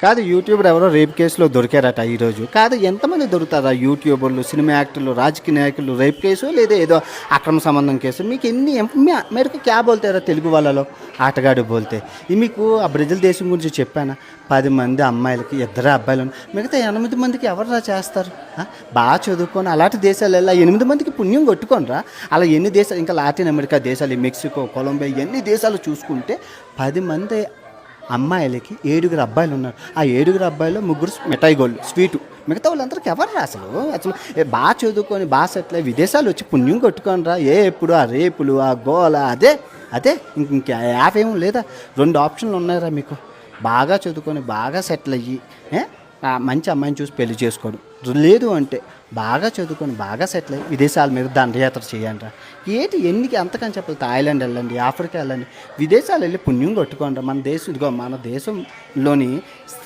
కాదు యూట్యూబర్ ఎవరో రేప్ కేసులో దొరికారట ఈరోజు. కాదు ఎంతమంది దొరుకుతారా యూట్యూబర్లు, సినిమా యాక్టర్లు, రాజకీయ నాయకులు రేప్ కేసు లేదా ఏదో అక్రమ సంబంధం కేసు. మీకు ఎన్ని మేరకు క్యా బోల్తారా తెలుగు వాళ్ళలో ఆటగాడు బోల్తే. ఇది మీకు ఆ బ్రెజిల్ దేశం గురించి చెప్పానా? 10 మంది అమ్మాయిలకి 2 అబ్బాయిలు మిగతా 8 మందికి ఎవరురా చేస్తారు? బాగా చదువుకొని అలాంటి దేశాలు వెళ్ళా 8 మందికి పుణ్యం కొట్టుకోనరా. అలా ఎన్ని దేశాలు, ఇంకా లాటిన్ అమెరికా దేశాలు, మెక్సికో, కొలంబియా, ఎన్ని దేశాలు చూసుకుంటే 10 మంది అమ్మాయిలకి 7 అబ్బాయిలు ఉన్నారు. ఆ 7 అబ్బాయిలో 3 మిఠాయి గోళ్ళు స్వీటు. మిగతా వాళ్ళందరికీ ఎవరు రా అసలు బాగా చదువుకొని బాగా సెటిల్ అయ్యి విదేశాలు వచ్చి పుణ్యం కొట్టుకొని రా. ఎప్పుడు ఆ రేపులు, ఆ గోల, అదే ఇంక యాప్ ఏమో లేదా? 2 ఆప్షన్లు ఉన్నాయిరా మీకు. బాగా చదువుకొని బాగా సెటిల్ అయ్యి మంచి అమ్మాయిని చూసి పెళ్లి చేసుకోవడం, లేదు అంటే బాగా చదువుకొని బాగా సెటిల్ అయ్యి విదేశాల మీద దండయాత్ర చేయండి. ఎన్నికి అంతకని చెప్పాలి? థాయిలాండ్ వెళ్ళండి, ఆఫ్రికా వెళ్ళండి, విదేశాలు వెళ్ళి పుణ్యం కొట్టుకోండి. మన దేశంలోని స్త్రీ